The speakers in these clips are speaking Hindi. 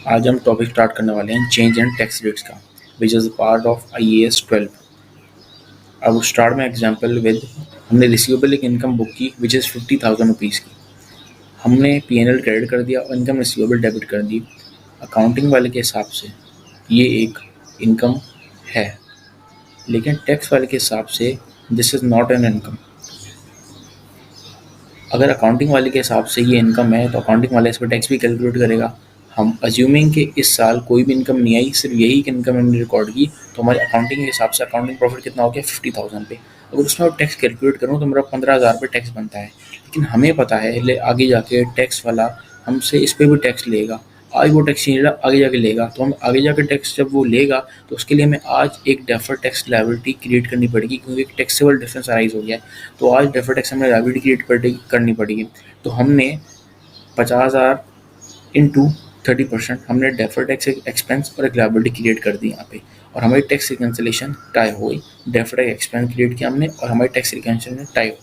आज हम टॉपिक स्टार्ट करने वाले हैं चेंज इन टैक्स रेट्स का, which is part of IAS 12। अब स्टार्ट में एग्जांपल विद हमने रिसीवेबल एक इनकम बुक की विच इज़ 50,000 रुपीज़ की। हमने P&L क्रेडिट कर दिया और इनकम रिसीवेबल डेबिट कर दी। अकाउंटिंग वाले के हिसाब से ये एक इनकम है, लेकिन टैक्स वाले के हिसाब से this is not an income. अगर अकाउंटिंग वाले के हिसाब से ये इनकम है तो अकाउंटिंग वाला इस पर टैक्स भी कैलकुलेट करेगा। हम अज्यूमिंग कि इस साल कोई भी इनकम नहीं आई, सिर्फ यही इनकम हमने रिकॉर्ड की, तो हमारे अकाउंटिंग के हिसाब से अकाउंटिंग प्रॉफिट कितना हो गया 50,000 पे। अगर उसमें टैक्स कैलकुलेट करूँ तो मेरा 15,000 पे टैक्स बनता है, लेकिन हमें पता है आगे जाके टैक्स वाला हमसे इस पर भी टैक्स लेगा। आज वो टैक्स नहीं ले रहा, आगे जाके लेगा, तो हम आगे जाके टैक्स जब वो लेगा तो उसके लिए हमें आज एक डेफर्ड टैक्स लायबिलिटी क्रिएट करनी पड़ेगी, क्योंकि एक टैक्सेबल डिफरेंस अराइज हो गया है। तो आज डेफर्ड टैक्स हमें लायबिलिटी क्रिएट करनी पड़ेगी। तो हमने 50,000 इंटू 30% हमने डेफर्ड टैक्स एक्सपेंस और एक लायबिलिटी क्रिएट कर दी यहाँ पे, और हमारी टैक्स रिकन्सिलेशन टाई हो गई। डेफर्ड टैक्स एक्सपेंस क्रिएट किया हमने और हमारी टैक्स रिकन्सिलेशन टाई हो।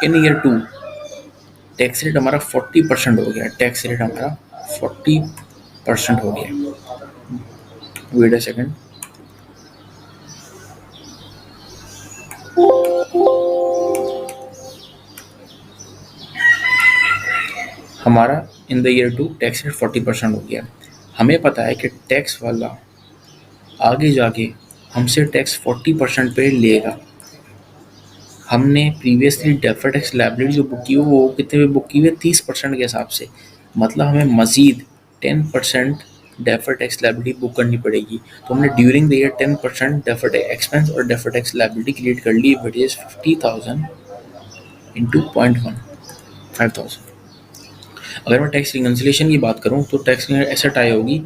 इन ईयर 2 टैक्स रेट हमारा 40% हो गया। टैक्स रेट हमारा 40% हो गया। Wait a second. हमारा in the year 2 tax rate 40% हो गया। हमें पता है कि टैक्स वाला आगे जाके हमसे टैक्स 40% पे लेगा। हमने प्रीवियसली डेफर्ड टैक्स लायबिलिटी जो बुक की हुई वो कितने पे बुक की हुई है 30% के हिसाब से। मतलब हमें मज़ीद 10% डेफर्ड टैक्स लायबिलिटी बुक करनी पड़ेगी। तो हमने during the year 10% deferred tax expense और डेफर्ड टैक्स लायबिलिटी क्रिएट कर ली, विच इज़ 50,000 इंटू 0.1 5,000। अगर मैं टैक्स रिकन्सिलेशन की बात करूँ तो टैक्स ऐसा टाई होगी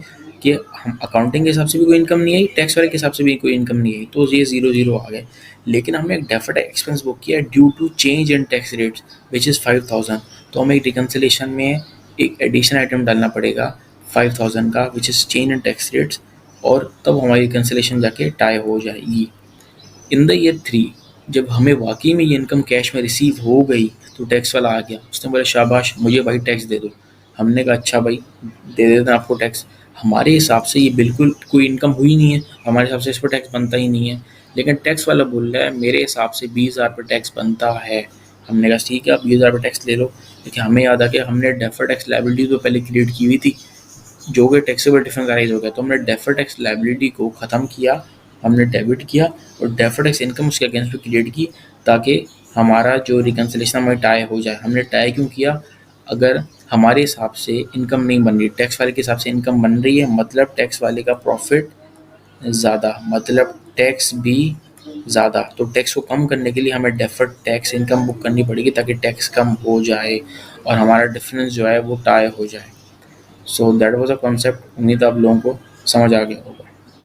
कि हम अकाउंटिंग के हिसाब से भी कोई इनकम नहीं आई, टैक्स वाले के हिसाब से भी कोई इनकम नहीं आई, तो ये 0-0 आ गए। लेकिन हमने एक डेफर्ड एक्सपेंस बुक किया due to change in tax rates which is 5,000। तो हमें रिकन्सिलेशन में एक एडिशन आइटम डालना पड़ेगा 5,000 का, which is change in tax rates, और तब हमारी रिकन्सिलेशन जाके टाई हो जाएगी। इन द ईयर 3 जब हमें वाकई में ये इनकम कैश में रिसीव हो गई तो टैक्स वाला आ गया। उसने बोला शाबाश मुझे भाई टैक्स दे दो। हमने कहा अच्छा भाई दे देते हैं आपको टैक्स। हमारे हिसाब से ये बिल्कुल कोई इनकम हुई नहीं है, हमारे हिसाब से इस पर टैक्स बनता ही नहीं है। लेकिन टैक्स वाला बोल रहा है मेरे हिसाब से 20,000 पर टैक्स बनता है। हमने कहा ठीक है आप 20,000 पर टैक्स ले लो। लेकिन हमें याद आ गया हमने डेफर्ड टैक्स लायबिलिटी तो पहले क्रिएट की हुई थी, जो कि टैक्सेबल डिफरेंस अराइज हो गया। तो हमने डेफर्ड टैक्स लायबिलिटी को ख़त्म किया, हमने डेबिट किया और डेफर्ड टैक्स इनकम उसके अगेंस्ट में क्रिएट की, ताकि हमारा जो रिकन्सिलेशन हमें टाई हो जाए। हमने टाई क्यों किया? अगर हमारे हिसाब से इनकम नहीं बन रही, टैक्स वाले के हिसाब से इनकम बन रही है, मतलब टैक्स वाले का प्रॉफिट ज़्यादा, मतलब टैक्स भी ज़्यादा। तो टैक्स को कम करने के लिए हमें डेफर्ड टैक्स इनकम बुक करनी पड़ेगी ताकि टैक्स कम हो जाए और हमारा डिफरेंस जो है वो टाई हो जाए। So that was a concept. उम्मीद आप लोगों को समझ आ गया होगा।